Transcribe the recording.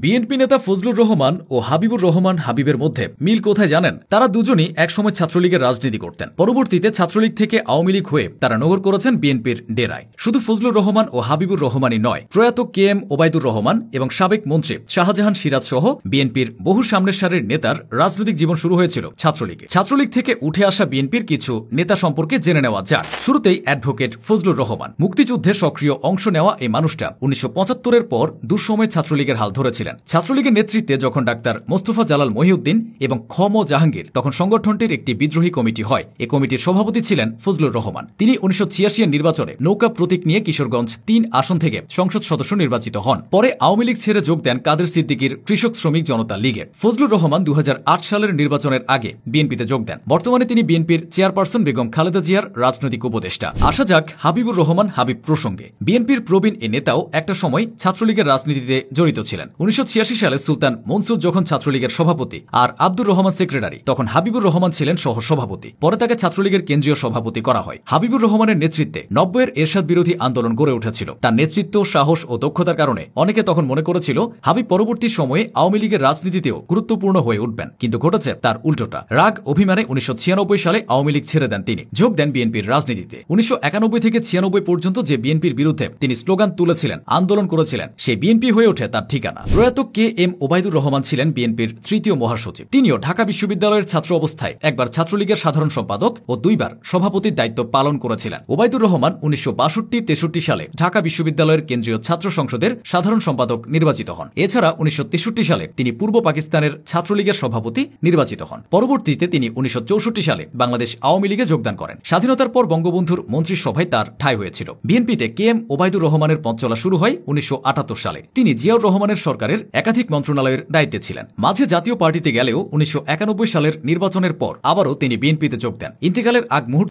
BNP নেতা ফজলুর রহমান ও হাবিবুর রহমান হাবিবের মধ্যে মিল কোথায় জানেন? তারা দুজনই একসময় ছাত্রলীগের রাজনীতি করতেন। পরবর্তীতে ছাত্রলীগ থেকে আওয়ামী লীগ হয়ে তারা নগর করেছেন বিএনপির ডেরায়। শুধু ফজলুর রহমান ও হাবিবুর রহমানই নয়, প্রয়াত KM ওবায়দুর রহমান এবং সাবেক মন্ত্রী শাহজাহান সিরাজ সহ বিএনপির বহু সামনের সারির নেতার রাজনৈতিক জীবন শুরু হয়েছিল ছাত্রলীগে। ছাত্রলীগ থেকে উঠে আসা বিএনপির কিছু নেতা সম্পর্কে জেনে নেওয়া যাক। শুরুতেই অ্যাডভোকেট ফজলুর রহমান। মুক্তিযুদ্ধে সক্রিয় অংশ নেওয়া এই মানুষটা 1975-এর পর দুঃসময়ে ছাত্রলীগের হাল ধরেছিলেন। ছাত্রলীগের নেতৃত্বে যখন ডাক্তার মোস্তফা জালাল মহিউদ্দিন এবং খ.ম. জাহাঙ্গীর, তখন সংগঠনটির একটি বিদ্রোহী কমিটি হয়। এই কমিটির সভাপতি ছিলেন ফজলুর রহমান। তিনি 1986-এর নির্বাচনে নৌকা প্রতীক নিয়ে কিশোরগঞ্জ ৩ আসন থেকে সংসদ সদস্য নির্বাচিত হন। পরে আওয়ামী লীগ ছেড়ে যোগ দেন কাদের সিদ্দিকীর কৃষক শ্রমিক জনতা লীগে। ফজলুর রহমান 2008 সালের নির্বাচনের আগে বিএনপিতে যোগ দেন। বর্তমানে তিনি বিএনপির চেয়ারপারসন বেগম খালেদা জিয়ার রাজনৈতিক উপদেষ্টা। আসা যাক হাবিবুর রহমান হাবিব প্রসঙ্গে। বিএনপির প্রবীণ এ নেতাও একটা সময় ছাত্রলীগের রাজনীতিতে জড়িত ছিলেন। 1986 সালে সুলতান মনসুর যখন ছাত্রলীগের সভাপতি আর আব্দুর রহমান সেক্রেটারি, তখন হাবিবুর রহমান ছিলেন সহসভাপতি। পরে তাকে ছাত্রলীগের কেন্দ্রীয় সভাপতি করা হয়। হাবিবুর রহমানের নেতৃত্বে 90-এর এরশাদ বিরোধী আন্দোলন গড়ে উঠেছিল। তার নেতৃত্ব, সাহস ও দক্ষতার কারণে অনেকে তখন মনে করেছিল হাবিব পরবর্তী সময়ে আওয়ামী লীগের রাজনীতিতেও গুরুত্বপূর্ণ হয়ে উঠবেন, কিন্তু ঘটেছে তার উল্টোটা। রাগ অভিমানে 1996 সালে আওয়ামী লীগ ছেড়ে দেন তিনি, যোগ দেন বিএনপির রাজনীতিতে। 1991 থেকে 96 পর্যন্ত যে বিএনপির বিরুদ্ধে তিনি স্লোগান তুলেছিলেন, আন্দোলন করেছিলেন, সেই বিএনপি হয়ে ওঠে তার ঠিকানা। প্রয়াত KM ওবায়দুর রহমান ছিলেন বিএনপির তৃতীয় মহাসচিব। তিনিও ঢাকা বিশ্ববিদ্যালয়ের ছাত্র অবস্থায় একবার ছাত্রলীগের সাধারণ সম্পাদক ও দুইবার সভাপতির দায়িত্ব পালন করেছিলেন। ওবায়দুর রহমান 1962-63 সালে ঢাকা বিশ্ববিদ্যালয়ের কেন্দ্রীয় ছাত্র সংসদের সাধারণ সম্পাদক নির্বাচিত হন। এছাড়া 1963 সালে তিনি পূর্ব পাকিস্তানের ছাত্রলীগের সভাপতি নির্বাচিত হন। পরবর্তীতে তিনি 1964 সালে বাংলাদেশ আওয়ামী লীগে যোগদান করেন। স্বাধীনতার পর বঙ্গবন্ধুর মন্ত্রিসভায় তার ঠাঁই হয়েছিল। বিএনপিতে KM ওবায়দুর রহমানের পথ চলা শুরু হয় 1978 সালে। তিনি জিয়াউর রহমানের সরকারের একাধিক মন্ত্রণালয়ের দায়িত্বে ছিলেন। মাঝে জাতীয় পার্টিতে গেলেও 1991 সালের নির্বাচনের পর আবারও তিনি বিএনপিতে যোগ দেন। ইন্তেকালের আগ মুহূর্তে